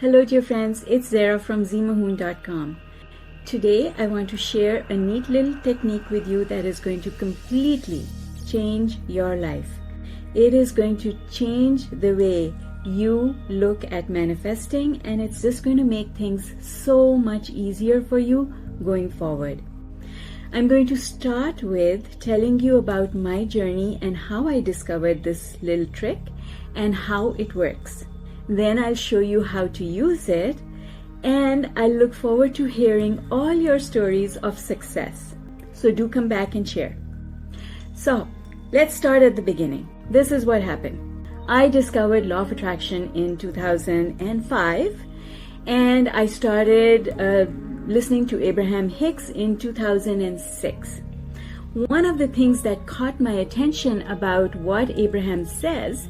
Hello dear friends, it's Zehra from zmahoon.com. Today I want to share a neat little technique with you that is going to completely change your life. It is going to change the way you look at manifesting, and it's just going to make things so much easier for you going forward. I'm going to start with telling you about my journey and how I discovered this little trick and how it works. Then I'll show you how to use it, and I look forward to hearing all your stories of success. So do come back and share. So let's start at the beginning. This is what happened. I discovered Law of Attraction in 2005, and I started listening to Abraham Hicks in 2006. One of the things that caught my attention about what Abraham says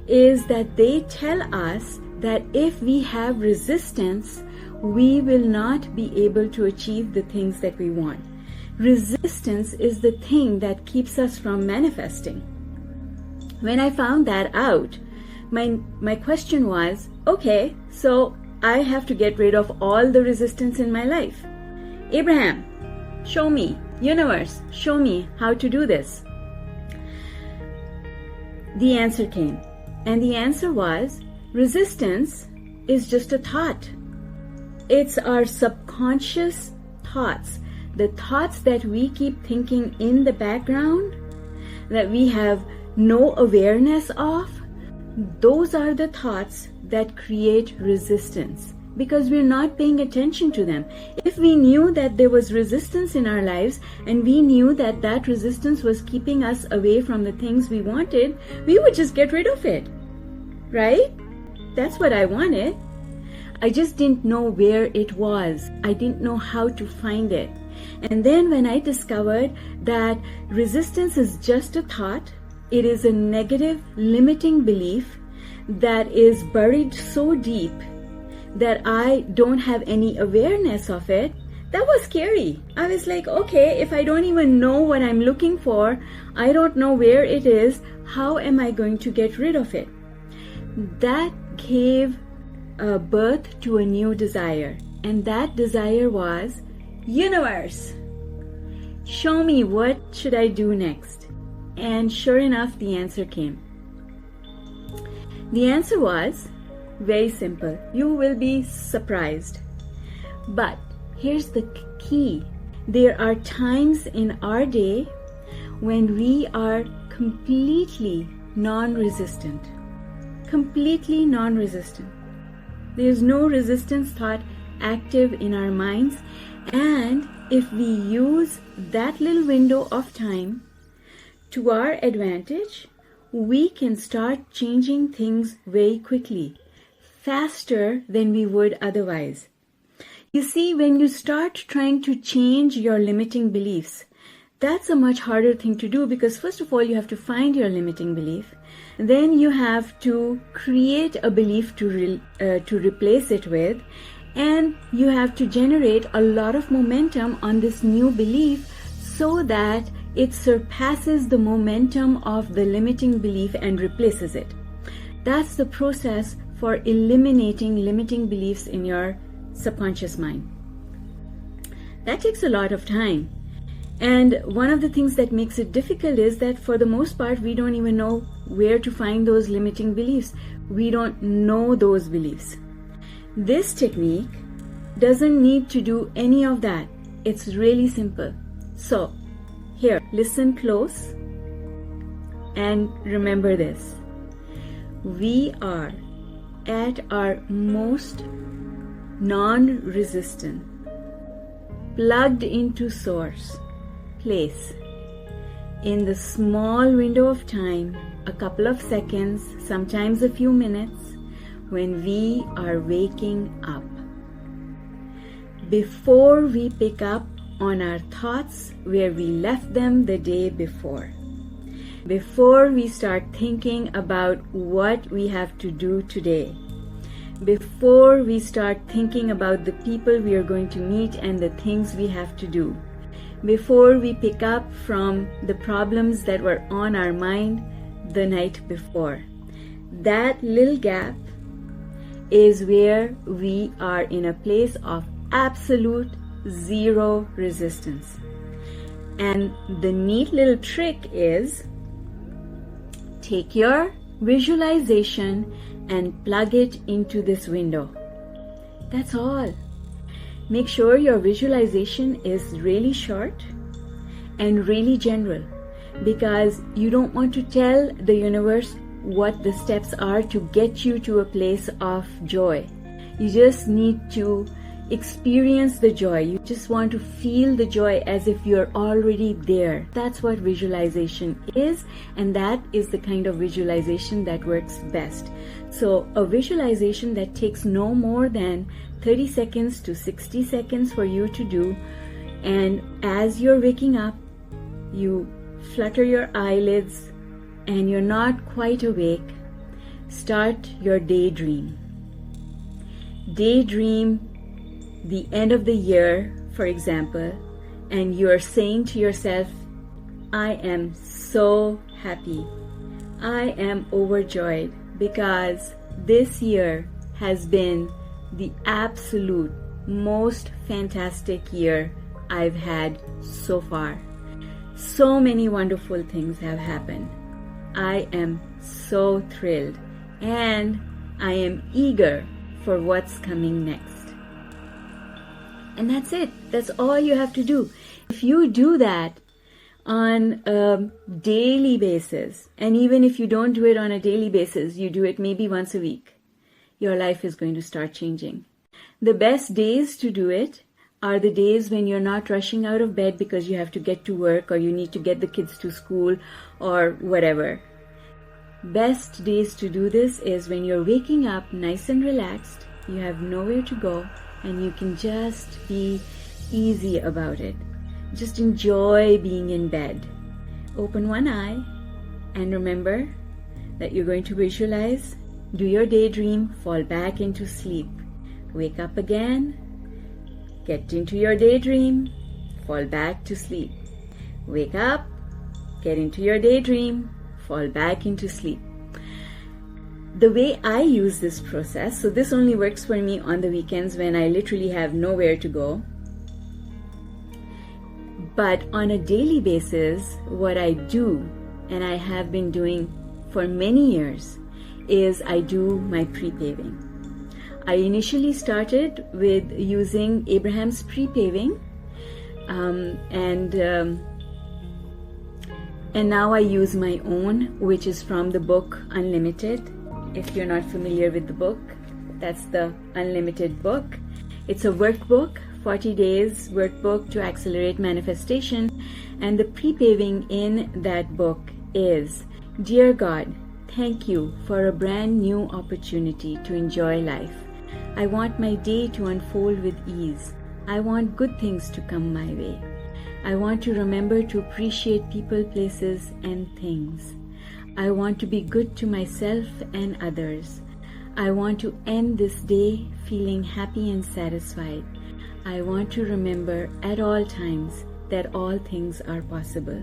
is that they tell us that if we have resistance, we will not be able to achieve the things that we want. Resistance is the thing that keeps us from manifesting. When I found that out, my question was, okay, so I have to get rid of all the resistance in my life. Abraham, show me. Universe, show me how to do this. The answer came. And the answer was, resistance is just a thought. It's our subconscious thoughts, the thoughts that we keep thinking in the background, that we have no awareness of. Those are the thoughts that create resistance because we're not paying attention to them. If we knew that there was resistance in our lives and we knew that that resistance was keeping us away from the things we wanted, we would just get rid of it, right? That's what I wanted. I just didn't know where it was. I didn't know how to find it. And then when I discovered that resistance is just a thought, it is a negative, limiting belief that is buried so deep that I don't have any awareness of it, that was scary. I was like, okay, if I don't even know what I'm looking for, I don't know where it is, how am I going to get rid of it? That gave birth to a new desire, and that desire was, universe, show me what should I do next. And sure enough, the answer came. The answer was very simple. You will be surprised. But here's the key. There are times in our day when we are completely non-resistant. Completely non-resistant. There's no resistance thought active in our minds, and if we use that little window of time to our advantage, we can start changing things very quickly, faster than we would otherwise. You see, when you start trying to change your limiting beliefs, that's a much harder thing to do because first of all, you have to find your limiting belief. Then you have to create a belief to replace it with, and you have to generate a lot of momentum on this new belief so that it surpasses the momentum of the limiting belief and replaces it. That's the process for eliminating limiting beliefs in your subconscious mind. That takes a lot of time. And one of the things that makes it difficult is that for the most part, we don't even know where to find those limiting beliefs. We don't know those beliefs. This technique doesn't need to do any of that. It's really simple. So, here, listen close and remember this. We are at our most non-resistant, plugged into source place in the small window of time, a couple of seconds, sometimes a few minutes, when we are waking up. Before we pick up on our thoughts where we left them the day before. Before we start thinking about what we have to do today. Before we start thinking about the people we are going to meet and the things we have to do. Before we pick up from the problems that were on our mind the night before. That little gap is where we are in a place of absolute zero resistance. And the neat little trick is take your visualization and plug it into this window. That's all. Make sure your visualization is really short and really general, because you don't want to tell the universe what the steps are to get you to a place of joy. You just need to experience the joy. You just want to feel the joy as if you're already there. That's what visualization is, and that is the kind of visualization that works best. So a visualization that takes no more than 30 seconds to 60 seconds for you to do, and as you're waking up, you flutter your eyelids and you're not quite awake, start your daydream. Daydream the end of the year, for example, and you're saying to yourself, I am so happy. I am overjoyed because this year has been the absolute most fantastic year I've had so far. So many wonderful things have happened. I am so thrilled and I am eager for what's coming next. And that's it. That's all you have to do. If you do that on a daily basis, and even if you don't do it on a daily basis, you do it maybe once a week, your life is going to start changing. The best days to do it are the days when you're not rushing out of bed because you have to get to work or you need to get the kids to school or whatever. Best days to do this is when you're waking up nice and relaxed, you have nowhere to go, and you can just be easy about it. Just enjoy being in bed. Open one eye and remember that you're going to visualize, do your daydream, fall back into sleep. Wake up again, get into your daydream, fall back to sleep. Wake up, get into your daydream, fall back into sleep. The way I use this process, so this only works for me on the weekends when I literally have nowhere to go. But on a daily basis, what I do, and I have been doing for many years, is I do my pre-paving. I initially started with using Abraham's pre-paving, and now I use my own, which is from the book Unlimited. If you're not familiar with the book, that's the Unlimited book. It's a workbook, 40 days workbook to accelerate manifestation. And the pre-paving in that book is, Dear God, thank you for a brand new opportunity to enjoy life. I want my day to unfold with ease. I want good things to come my way. I want to remember to appreciate people, places, and things. I want to be good to myself and others. I want to end this day feeling happy and satisfied. I want to remember at all times that all things are possible.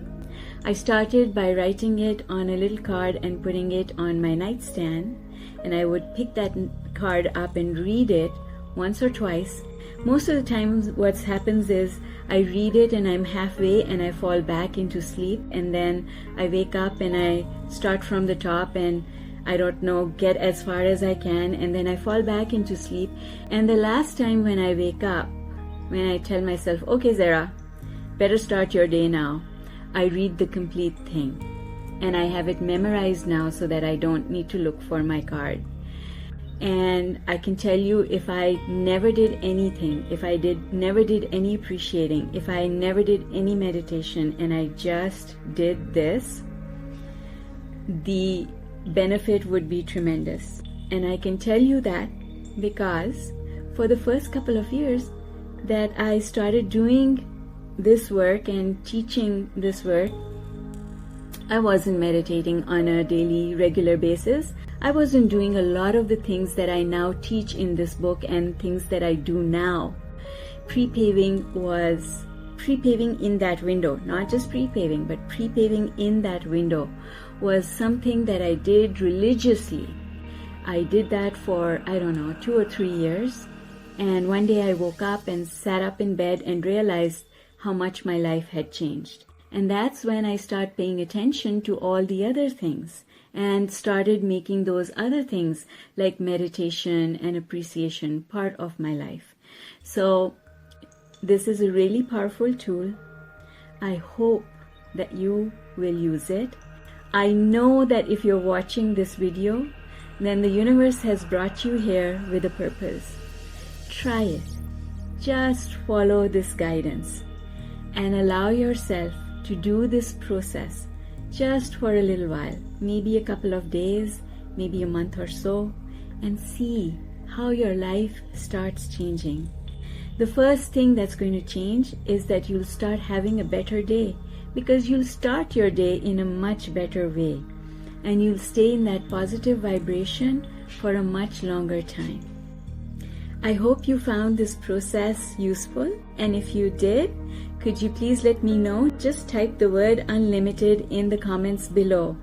I started by writing it on a little card and putting it on my nightstand, and I would pick that card up and read it once or twice. Most of the time what happens is I read it and I'm halfway and I fall back into sleep, and then I wake up and I start from the top and I don't know, get as far as I can, and then I fall back into sleep. And the last time when I wake up, when I tell myself, okay Zehra, better start your day now, I read the complete thing. And I have it memorized now so that I don't need to look for my card. And I can tell you, if I never did anything, if I never did any appreciating, if I never did any meditation, and I just did this, the benefit would be tremendous. And I can tell you that because for the first couple of years that I started doing this work and teaching this work, I wasn't meditating on a daily, regular basis. I wasn't doing a lot of the things that I now teach in this book and things that I do now. Pre-paving in that window, not just pre-paving, but pre-paving in that window was something that I did religiously I did that for, I don't know, 2 or 3 years. And one day I woke up and sat up in bed and realized how much my life had changed. And that's when I started paying attention to all the other things and started making those other things like meditation and appreciation part of my life. So this is a really powerful tool. I hope that you will use it. I know that if you're watching this video, then the universe has brought you here with a purpose. Try it. Just follow this guidance and allow yourself to do this process just for a little while, maybe a couple of days, maybe a month or so, and see how your life starts changing. The first thing that's going to change is that you'll start having a better day, because you'll start your day in a much better way, and you'll stay in that positive vibration for a much longer time. I hope you found this process useful, and if you did, could you please let me know? Just type the word unlimited in the comments below.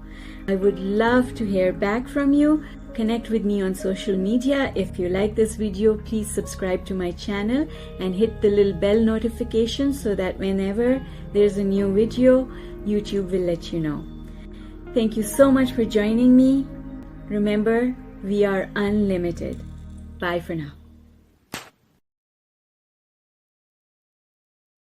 I would love to hear back from you. Connect with me on social media. If you like this video, please subscribe to my channel and hit the little bell notification so that whenever there's a new video, YouTube will let you know. Thank you so much for joining me. Remember, we are unlimited. Bye for now.